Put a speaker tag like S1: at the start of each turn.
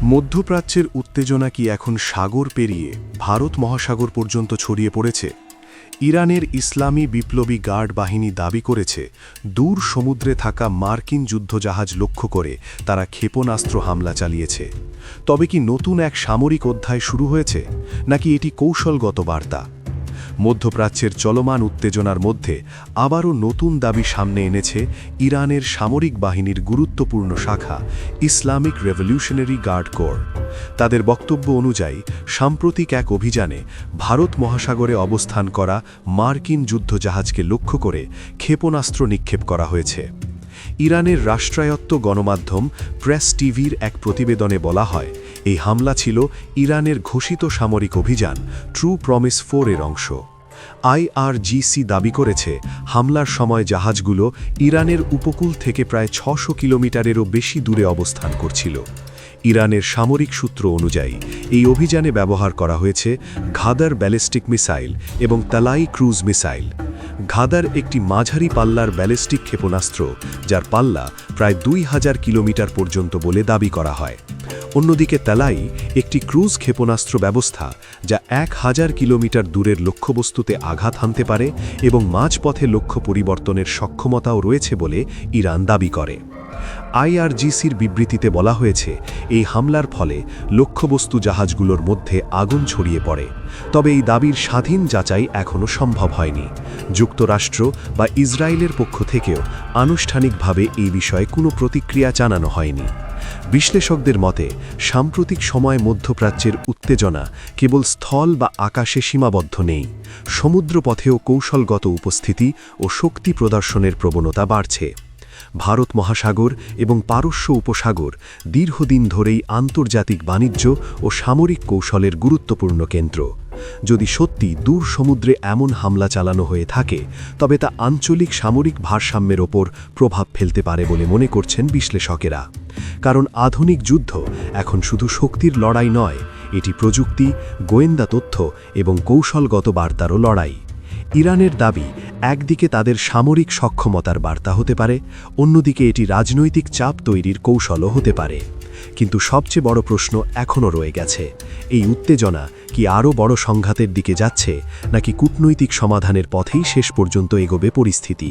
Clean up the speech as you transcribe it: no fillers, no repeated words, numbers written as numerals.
S1: মধ্যপ্রাচ্যের উত্তেজনা কি এখন সাগর পেরিয়ে ভারত মহাসাগর পর্যন্ত ছড়িয়ে পড়েছে? ইরানের ইসলামী বিপ্লবী গার্ড বাহিনী দাবি করেছে, দূর সমুদ্রে থাকা মার্কিন যুদ্ধজাহাজ লক্ষ্য করে তারা ক্ষেপণাস্ত্র হামলা চালিয়েছে। তবে কি নতুন এক সামরিক অধ্যায় শুরু হয়েছে, নাকি এটি কৌশলগত বার্তা? মধ্যপ্রাচ্যের চলমান উত্তেজনার মধ্যে আবারও নতুন দাবি সামনে এনেছে ইরানের সামরিক বাহিনীর গুরুত্বপূর্ণ শাখা ইসলামিক রেভলিউশনারি গার্ড কোর। তাদের বক্তব্য অনুযায়ী সাম্প্রতিক এক অভিযানে ভারত মহাসাগরে অবস্থান করা মার্কিন যুদ্ধজাহাজকে লক্ষ্য করে ক্ষেপণাস্ত্র নিক্ষেপ করা হয়েছে। ইরানের রাষ্ট্রায়ত্ত গণমাধ্যম প্রেস টিভির এক প্রতিবেদনে বলা হয়, এই হামলা ছিল ইরানের ঘোষিত সামরিক অভিযান ট্রু প্রমিস 4 এর অংশ। আইআরজিসি দাবি করেছে, হামলার সময় জাহাজগুলো ইরানের উপকূল থেকে প্রায় 600 কিলোমিটারেরও বেশি দূরে অবস্থান করছিল। ইরানের সামরিক সূত্র অনুযায়ী এই অভিযানে ব্যবহার করা হয়েছে ঘাদার ব্যালিস্টিক মিসাইল এবং তালাই ক্রুজ মিসাইল। ঘাদার একটি মাঝারি পাল্লার ব্যালিস্টিক ক্ষেপণাস্ত্র, যার পাল্লা প্রায় 2000 কিলোমিটার পর্যন্ত বলে দাবি করা হয়। অন্যদিকে তালাই একটি ক্রুজ ক্ষেপণাস্ত্র ব্যবস্থা, যা 1000 কিলোমিটার দূরের লক্ষ্যবস্তুতে আঘাত হানতে পারে এবং মাঝপথে লক্ষ্য পরিবর্তনের সক্ষমতাও রয়েছে বলে ইরান দাবি করে। আইআরজিসির বিবৃতিতে বলা হয়েছে, এই হামলার ফলে লক্ষ্যবস্তু জাহাজগুলোর মধ্যে আগুন ছড়িয়ে পড়ে। তবে এই দাবির স্বাধীন যাচাই এখনও সম্ভব হয়নি। যুক্তরাষ্ট্র বা ইসরায়েলের পক্ষ থেকেও আনুষ্ঠানিকভাবে এই বিষয়ে কোনো প্রতিক্রিয়া জানানো হয়নি। বিশ্লেষকদের মতে, সাম্প্রতিক সময় মধ্যপ্রাচ্যের উত্তেজনা কেবল স্থল বা আকাশে সীমাবদ্ধ নেই। সমুদ্রপথেও কৌশলগত উপস্থিতি ও শক্তি প্রদর্শনের প্রবণতা বাড়ছে। ভারত মহাসাগর এবং পারস্য উপসাগর দীর্ঘদিন ধরেই আন্তর্জাতিক বাণিজ্য ও সামরিক কৌশলের গুরুত্বপূর্ণ কেন্দ্র। যদি সত্যি দূর সমুদ্রে এমন হামলা চালানো হয়ে থাকে, তবে তা আঞ্চলিক সামরিক ভারসাম্যের ওপর প্রভাব ফেলতে পারে বলে মনে করছেন বিশ্লেষকেরা। কারণ আধুনিক যুদ্ধ এখন শুধু শক্তির লড়াই নয়, এটি প্রযুক্তি, গোয়েন্দা তথ্য এবং কৌশলগত বার্তারও লড়াই। ইরানের দাবি একদিকে তাদের সামরিক সক্ষমতার বার্তা হতে পারে, অন্যদিকে এটি রাজনৈতিক চাপ তৈরির কৌশলও হতে পারে। কিন্তু সবচেয়ে বড় প্রশ্ন এখনও রয়ে গেছে, এই উত্তেজনা কি আরও বড় সংঘাতের দিকে যাচ্ছে, নাকি কূটনৈতিক সমাধানের পথেই শেষ পর্যন্ত এগোবে পরিস্থিতি?